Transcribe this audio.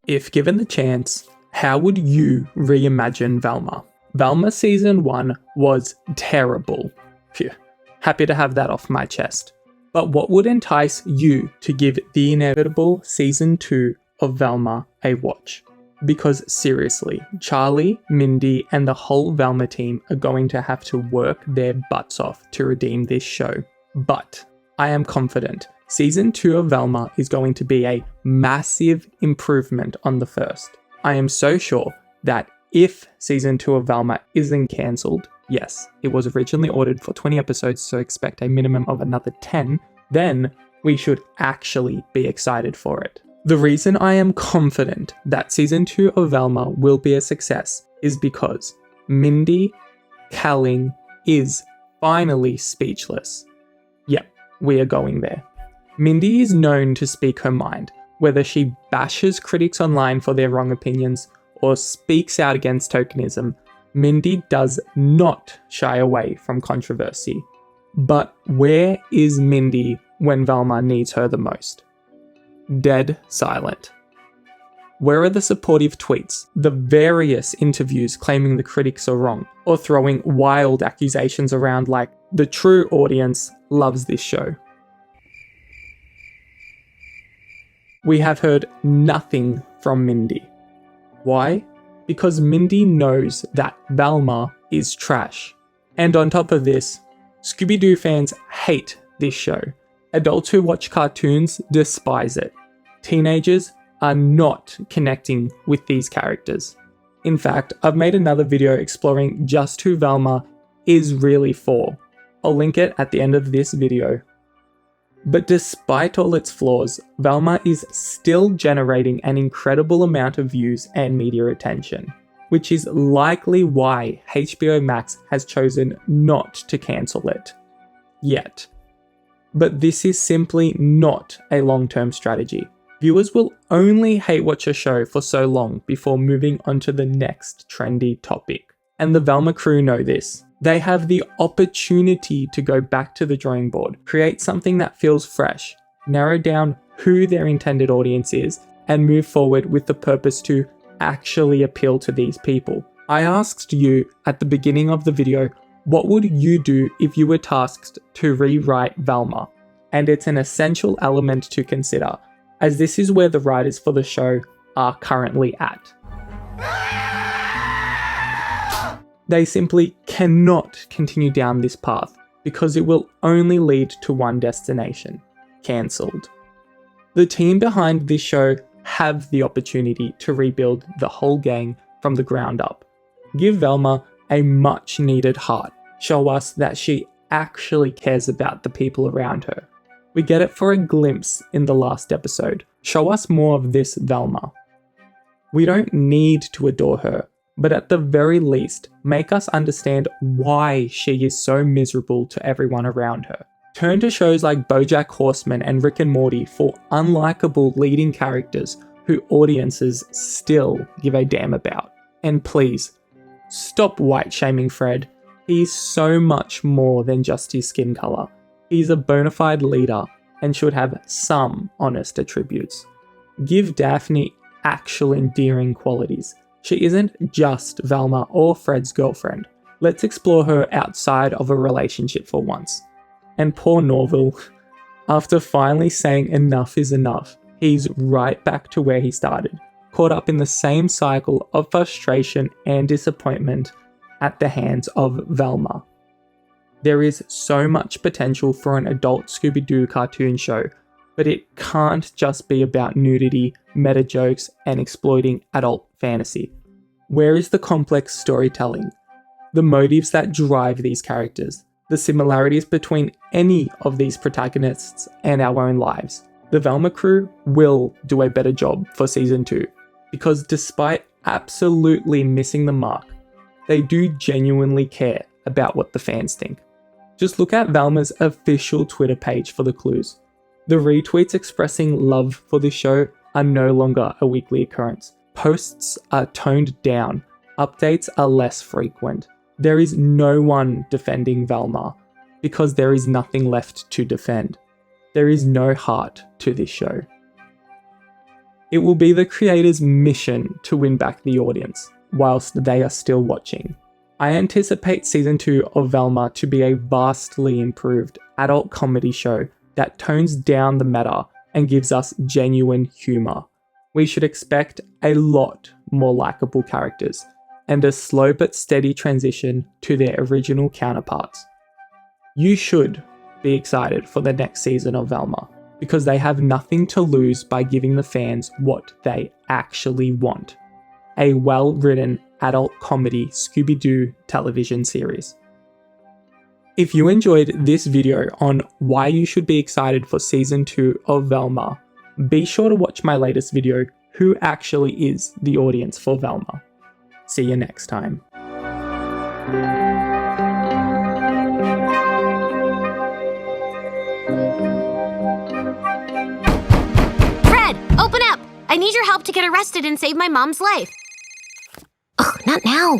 If given the chance, how would you reimagine Velma? Velma season 1 was terrible. Phew, happy to have that off my chest. But what would entice you to give the inevitable season 2 of Velma a watch? Because seriously, Charlie, Mindy, and the whole Velma team are going to have to work their butts off to redeem this show. But I am confident season 2 of Velma is going to be a massive improvement on the first. I am so sure that if season 2 of Velma isn't cancelled, yes, it was originally ordered for 20 episodes, so expect a minimum of another 10, then we should actually be excited for it. The reason I am confident that season 2 of Velma will be a success is because Mindy Kaling is finally speechless. Yep, we are going there. Mindy is known to speak her mind, whether she bashes critics online for their wrong opinions or speaks out against tokenism. Mindy does not shy away from controversy. But where is Mindy when Velma needs her the most? Dead silent. Where are the supportive tweets, the various interviews claiming the critics are wrong, or throwing wild accusations around like the true audience loves this show? We have heard nothing from Mindy. Why? Because Mindy knows that Velma is trash. And on top of this, Scooby-Doo fans hate this show. Adults who watch cartoons despise it. Teenagers are not connecting with these characters. In fact, I've made another video exploring just who Velma is really for. I'll link it at the end of this video. But despite all its flaws, Velma is still generating an incredible amount of views and media attention, which is likely why HBO Max has chosen not to cancel it. Yet. But this is simply not a long-term strategy. Viewers will only hate watch a show for so long before moving on to the next trendy topic. And the Velma crew know this. They have the opportunity to go back to the drawing board, create something that feels fresh, narrow down who their intended audience is, and move forward with the purpose to actually appeal to these people. I asked you at the beginning of the video, what would you do if you were tasked to rewrite Velma? And it's an essential element to consider, as this is where the writers for the show are currently at. They simply cannot continue down this path because it will only lead to one destination: cancelled. The team behind this show have the opportunity to rebuild the whole gang from the ground up. Give Velma a much needed heart. Show us that she actually cares about the people around her. We get it for a glimpse in the last episode. Show us more of this Velma. We don't need to adore her, but at the very least, make us understand why she is so miserable to everyone around her. Turn to shows like BoJack Horseman and Rick and Morty for unlikable leading characters who audiences still give a damn about. And please, stop white shaming Fred. He's so much more than just his skin color. He's a bona fide leader and should have some honest attributes. Give Daphne actual endearing qualities. She isn't just Velma or Fred's girlfriend. Let's explore her outside of a relationship for once. And poor Norville, after finally saying enough is enough, he's right back to where he started, caught up in the same cycle of frustration and disappointment at the hands of Velma. There is so much potential for an adult Scooby-Doo cartoon show, but it can't just be about nudity, meta jokes, and exploiting adult fantasy. Where is the complex storytelling? The motives that drive these characters? The similarities between any of these protagonists and our own lives? The Velma crew will do a better job for season 2, because despite absolutely missing the mark, they do genuinely care about what the fans think. Just look at Velma's official Twitter page for the clues. The retweets expressing love for this show are no longer a weekly occurrence. Posts are toned down. Updates are less frequent. There is no one defending Velma because there is nothing left to defend. There is no heart to this show. It will be the creators' mission to win back the audience whilst they are still watching. I anticipate season 2 of Velma to be a vastly improved adult comedy show that tones down the meta and gives us genuine humour. We should expect a lot more likeable characters and a slow but steady transition to their original counterparts. You should be excited for the next season of Velma because they have nothing to lose by giving the fans what they actually want: a well-written adult comedy Scooby-Doo television series. If you enjoyed this video on why you should be excited for season 2 of Velma, be sure to watch my latest video, Who Actually Is the Audience for Velma. See you next time. Fred, open up! I need your help to get arrested and save my mom's life. Ugh, not now.